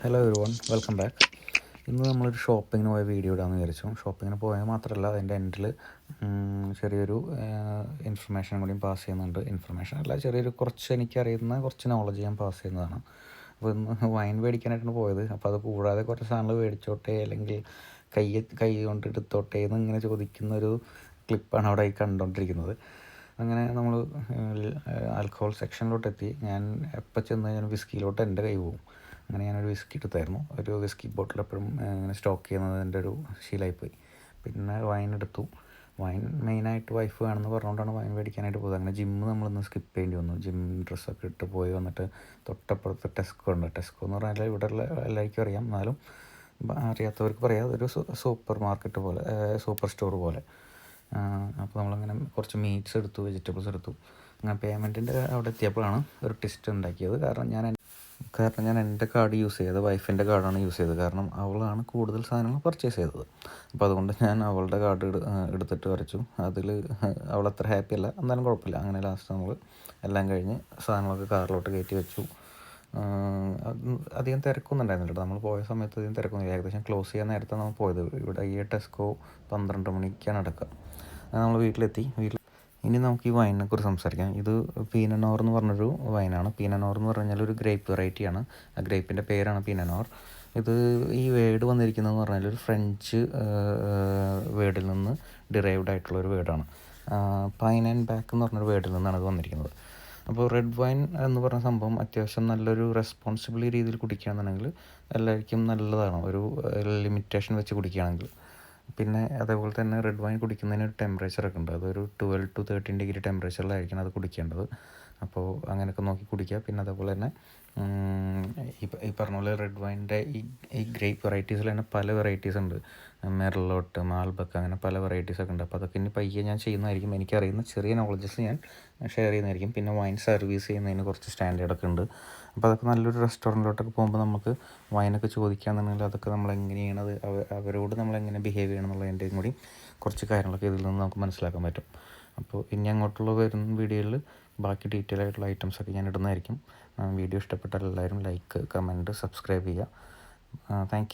Hello every one, welcome back. ഇന്ന് നമ്മളൊരു ഷോപ്പിങ്ങിന് പോയ വീഡിയോ ഇടാമെന്ന് വിചാരിച്ചു. ഷോപ്പിങ്ങിന് പോയാൽ മാത്രമല്ല, അതിൻ്റെ എൻഡിൽ ചെറിയൊരു ഇൻഫർമേഷൻ കൂടിയും പാസ് ചെയ്യുന്നുണ്ട്. ഇൻഫർമേഷൻ അല്ല, ചെറിയൊരു കുറച്ച് എനിക്കറിയുന്ന കുറച്ച് നോളജ് ഞാൻ പാസ് ചെയ്യുന്നതാണ്. അപ്പോൾ ഇന്ന് വൈൻ മേടിക്കാനായിട്ടാണ് പോയത്. അപ്പോൾ അത് കൂടാതെ കുറച്ച് സാധനങ്ങൾ മേടിച്ചോട്ടെ, അല്ലെങ്കിൽ കൈ കൊണ്ട് എടുത്തോട്ടെ എന്ന് ഇങ്ങനെ ചോദിക്കുന്നൊരു ക്ലിപ്പാണ് അവിടെ കണ്ടുകൊണ്ടിരിക്കുന്നത്. അങ്ങനെ നമ്മൾ ആൽക്കഹോൾ സെക്ഷനിലോട്ടെത്തി. ഞാൻ എപ്പോൾ ചെന്ന് കഴിഞ്ഞാൽ വിസ്കിയിലോട്ട് എൻ്റെ കൈ പോകും. അങ്ങനെ ഞാനൊരു വിസ്കി എടുത്തായിരുന്നു. ഒരു വിസ്കി ബോട്ടിൽ എപ്പോഴും ഇങ്ങനെ സ്റ്റോക്ക് ചെയ്യുന്നത് എൻ്റെ ഒരു ശീലമായിപ്പോയി. പിന്നെ വൈൻ എടുത്തു. വൈൻ മെയിനായിട്ട് വൈഫ് വേണമെന്ന് പറഞ്ഞുകൊണ്ടാണ് വൈൻ മേടിക്കാനായിട്ട് പോയത്. അങ്ങനെ ജിമ്മ് നമ്മളിന്ന് സ്കിപ്പ് ചെയ്യേണ്ടി വന്നു. ജിം ഡ്രസ്സൊക്കെ ഇട്ട് പോയി വന്നിട്ട് തൊട്ടപ്പുറത്ത് ടെസ്കോ ഉണ്ട്. ടെസ്കോ എന്ന് പറഞ്ഞാൽ ഇവിടെയുള്ള എല്ലാവർക്കും അറിയാം, എന്നാലും അറിയാത്തവർക്ക് പറയാം, അതൊരു സൂപ്പർ മാർക്കറ്റ് പോലെ, സൂപ്പർ സ്റ്റോർ പോലെ. അപ്പോൾ നമ്മളങ്ങനെ കുറച്ച് മീറ്റ്സ് എടുത്തു, വെജിറ്റബിൾസ് എടുത്തു. അങ്ങനെ പേയ്മെൻറ്റിൻ്റെ അവിടെ എത്തിയപ്പോഴാണ് ഒരു ട്വിസ്റ്റ് ഉണ്ടാക്കിയത്. കാരണം ഞാൻ എൻ്റെ കാർഡ് യൂസ് ചെയ്തത്, വൈഫിൻ്റെ കാർഡാണ് യൂസ് ചെയ്തത്. കാരണം അവളാണ് കൂടുതൽ സാധനങ്ങൾ പർച്ചേസ് ചെയ്തത്. അപ്പോൾ അതുകൊണ്ട് ഞാൻ അവളുടെ കാർഡ് എടുത്തിട്ട് വരച്ചു. അതിൽ അവളത്ര ഹാപ്പി അല്ല, എന്നാലും കുഴപ്പമില്ല. അങ്ങനെ ലാസ്റ്റ് നമ്മൾ എല്ലാം കഴിഞ്ഞ് സാധനങ്ങളൊക്കെ കാറിലോട്ട് കയറ്റി വെച്ചു. അധികം തിരക്കൊന്നും ഉണ്ടായിരുന്നില്ല. നമ്മൾ പോയ സമയത്ത് അധികം തിരക്കൊന്നും, ഏകദേശം ക്ലോസ് ചെയ്യാൻ നേരത്തെ നമ്മൾ പോയത്. ഇവിടെ ഈ ടെസ്കോ 12 മണിക്കാണ് അടക്കുക. നമ്മൾ വീട്ടിലെത്തി. ഇനി നമുക്ക് ഈ വൈനിനെ കുറിച്ച് സംസാരിക്കാം. ഇത് പീനറ്റ് നോർ എന്ന് പറഞ്ഞൊരു വൈനാണ്. പീനറ്റ് നോർ എന്ന് പറഞ്ഞാൽ ഒരു ഗ്രേപ്പ് വെറൈറ്റിയാണ്. ആ ഗ്രേപ്പിൻ്റെ പേരാണ് പീനറ്റ് നോർ. ഇത് ഈ വേർഡ് വന്നിരിക്കുന്നതെന്ന് പറഞ്ഞാൽ ഒരു ഫ്രഞ്ച് വേർഡിൽ നിന്ന് ഡിറൈവ്ഡ് ആയിട്ടുള്ളൊരു വേർഡാണ്. പൈൻ ആൻഡ് ബാക്ക് എന്ന് പറഞ്ഞൊരു വേർഡിൽ നിന്നാണ് ഇത് വന്നിരിക്കുന്നത്. അപ്പോൾ റെഡ് വൈൻ എന്ന് പറഞ്ഞ സംഭവം അത്യാവശ്യം നല്ലൊരു റെസ്പോൺസിബിൾ രീതിയിൽ കുടിക്കുകയാണെന്നുണ്ടെങ്കിൽ എല്ലാവർക്കും നല്ലതാണ്, ഒരു ലിമിറ്റേഷൻ വെച്ച് കുടിക്കുകയാണെങ്കിൽ. പിന്നെ അതേപോലെ തന്നെ റെഡ് വൈൻ കുടിക്കുന്നതിന് ഒരു ടെമ്പറേച്ചറൊക്കെ ഉണ്ട്. അതൊരു 12 to 13 ഡിഗ്രി ടെമ്പറേച്ചറിലായിരിക്കണം അത് കുടിക്കേണ്ടത്. അപ്പോൾ അങ്ങനെയൊക്കെ നോക്കി കുടിക്കുക. പിന്നെ അതേപോലെ തന്നെ ഈ പറഞ്ഞ പോലെ റെഡ് വൈൻ്റെ ഈ ഗ്രേപ്പ് വെറൈറ്റീസിൽ തന്നെ പല വെറൈറ്റീസ് ഉണ്ട്. മെർലോട്ട്, മാൽബക്ക്, അങ്ങനെ പല വെറൈറ്റീസൊക്കെ ഉണ്ട്. അപ്പോൾ അതൊക്കെ ഇനി പയ്യെ ഞാൻ ചെയ്യുന്നതായിരിക്കും. എനിക്കറിയുന്ന ചെറിയ നോളജസ് ഞാൻ ഷെയർ ചെയ്യുന്നതായിരിക്കും. പിന്നെ വൈൻ സർവീസ് ചെയ്യുന്നതിന് കുറച്ച് സ്റ്റാൻഡേർഡൊക്കെ ഉണ്ട്. അപ്പോൾ അതൊക്കെ നല്ലൊരു റെസ്റ്റോറൻറ്റിലോട്ടൊക്കെ പോകുമ്പോൾ നമുക്ക് വൈനൊക്കെ ചോദിക്കുകയാണെന്നുണ്ടെങ്കിൽ അതൊക്കെ നമ്മളെങ്ങനെയാണ് അവരോട് നമ്മളെങ്ങനെ ബിഹേവ് ചെയ്യണം എന്നുള്ളതിൻ്റെയും കൂടി കുറച്ച് കാര്യങ്ങളൊക്കെ ഇതിൽ നിന്ന് നമുക്ക് മനസ്സിലാക്കാൻ പറ്റും. അപ്പോൾ ഇനി അങ്ങോട്ടുള്ള വരുന്ന വീഡിയോയിൽ ബാക്കി ഡീറ്റെയിൽ ആയിട്ടുള്ള ഐറ്റംസൊക്കെ ഞാൻ ഇടുന്നതായിരിക്കും. വീഡിയോ ഇഷ്ടപ്പെട്ടാൽ എല്ലാവരും ലൈക്ക്, കമൻറ്റ്, സബ്സ്ക്രൈബ് ചെയ്യുക. Thank you.